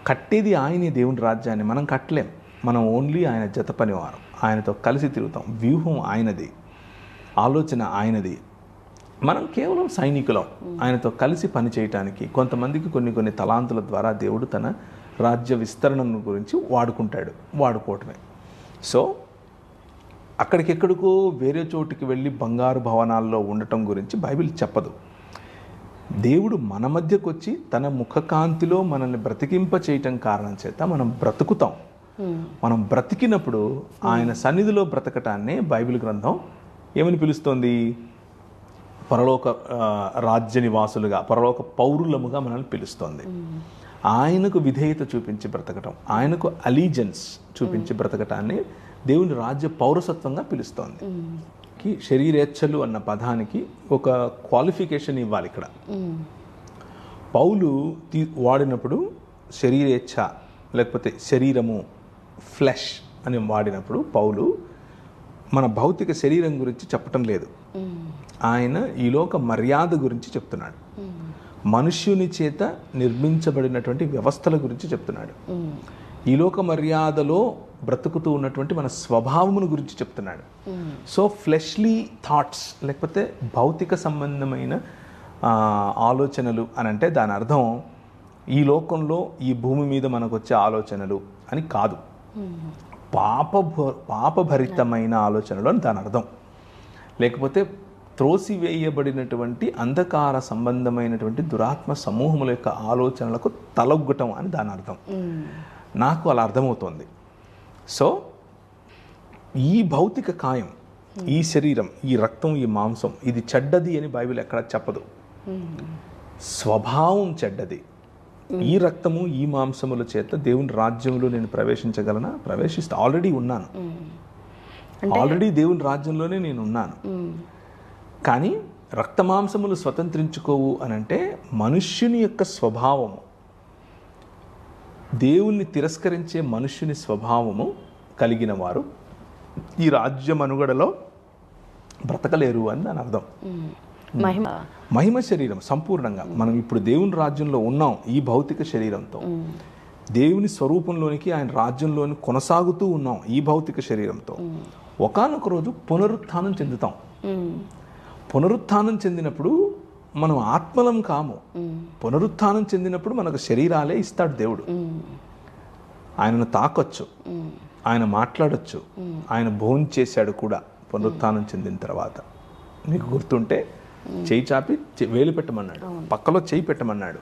కట్టేది ఆయనే దేవుని రాజ్యాన్ని. మనం కట్టలేం. మనం ఓన్లీ ఆయన జత పనివారం. ఆయనతో కలిసి తిరుగుతాం. వ్యూహం ఆయనది, ఆలోచన ఆయనది. మనం కేవలం సైనికులం. ఆయనతో కలిసి పని చేయటానికి కొంతమందికి కొన్ని తలాంతుల ద్వారా దేవుడు తన రాజ్య విస్తరణను గురించి వాడుకోవటమే. సో అక్కడికెక్కడికో వేరే చోటికి వెళ్ళి బంగారు భవనాల్లో ఉండటం గురించి బైబిల్ చెప్పదు. దేవుడు మన మధ్యకు వచ్చి తన ముఖకాంతిలో మనల్ని బ్రతికింప చేయటం కారణం చేత మనం బ్రతుకుతాం. మనం బ్రతికినప్పుడు ఆయన సన్నిధిలో బ్రతకటాన్నే బైబిల్ గ్రంథం ఏమని పిలుస్తోంది? పరలోక రాజ్య నివాసులుగా, పరలోక పౌరులముగా మనల్ని పిలుస్తోంది. ఆయనకు విధేయత చూపించి బ్రతకటం, ఆయనకు అలీజెన్స్ చూపించి బ్రతకటాన్ని దేవుని రాజ్య పౌరసత్వంగా పిలుస్తోంది. శరీరేచ్ఛలు అన్న పదానికి ఒక క్వాలిఫికేషన్ ఇవ్వాలి ఇక్కడ. పౌలు వాడినప్పుడు శరీరేచ్ఛ లేకపోతే శరీరము, ఫ్లెష్ అని వాడినప్పుడు పౌలు మన భౌతిక శరీరం గురించి చెప్పటం లేదు. ఆయన ఈ లోక మర్యాద గురించి చెప్తున్నాడు. మనుష్యుని చేత నిర్మించబడినటువంటి వ్యవస్థల గురించి చెప్తున్నాడు. ఈ లోక మర్యాదలో బ్రతుకుతూ ఉన్నటువంటి మన స్వభావమును గురించి చెప్తున్నాడు. సో ఫ్లెష్లీ థాట్స్ లేకపోతే భౌతిక సంబంధమైన ఆలోచనలు అని అంటే దాని అర్థం ఈ లోకంలో ఈ భూమి మీద మనకు వచ్చే ఆలోచనలు అని కాదు. పాపభరితమైన ఆలోచనలు అని దాని అర్థం. లేకపోతే త్రోసివేయబడినటువంటి అంధకార సంబంధమైనటువంటి దురాత్మ సమూహముల యొక్క ఆలోచనలకు తలొగ్గటం అని దాని అర్థం. నాకు అలా అర్థమవుతోంది. సో ఈ భౌతిక కాయం, ఈ శరీరం, ఈ రక్తం, ఈ మాంసం ఇది చెడ్డది అని బైబిల్ ఎక్కడ చెప్పదు. స్వభావం చెడ్డది. ఈ రక్తము, ఈ మాంసముల చేత దేవుని రాజ్యంలో నేను ప్రవేశించగలనా? ఆల్రెడీ ఉన్నాను. ఆల్రెడీ దేవుని రాజ్యంలోనే నేను ఉన్నాను. కానీ రక్తమాంసములు స్వతంత్రించుకోవు అని అంటే మనుష్యుని యొక్క స్వభావము, దేవుణ్ణి తిరస్కరించే మనుష్యుని స్వభావము కలిగిన వారు ఈ రాజ్య మనుగడలో బ్రతకలేరు అని దాని అర్థం. మహిమ శరీరం సంపూర్ణంగా మనం ఇప్పుడు దేవుని రాజ్యంలో ఉన్నాం. ఈ భౌతిక శరీరంతో దేవుని స్వరూపంలోనికి, ఆయన రాజ్యంలోని కొనసాగుతూ ఉన్నాం ఈ భౌతిక శరీరంతో. ఒకానొక రోజు పునరుత్థానం చెందుతాం. పునరుత్థానం చెందినప్పుడు మనం ఆత్మలం కాము. పునరుత్థానం చెందినప్పుడు మనకు శరీరాలే ఇస్తాడు దేవుడు. ఆయనను తాకొచ్చు, ఆయన మాట్లాడొచ్చు, ఆయన భోంచేశాడు కూడా పునరుత్థానం చెందిన తర్వాత. మీకు గుర్తుంటే చేయి చాపి వేలు పెట్టమన్నాడు, పక్కలో చేయి పెట్టమన్నాడు.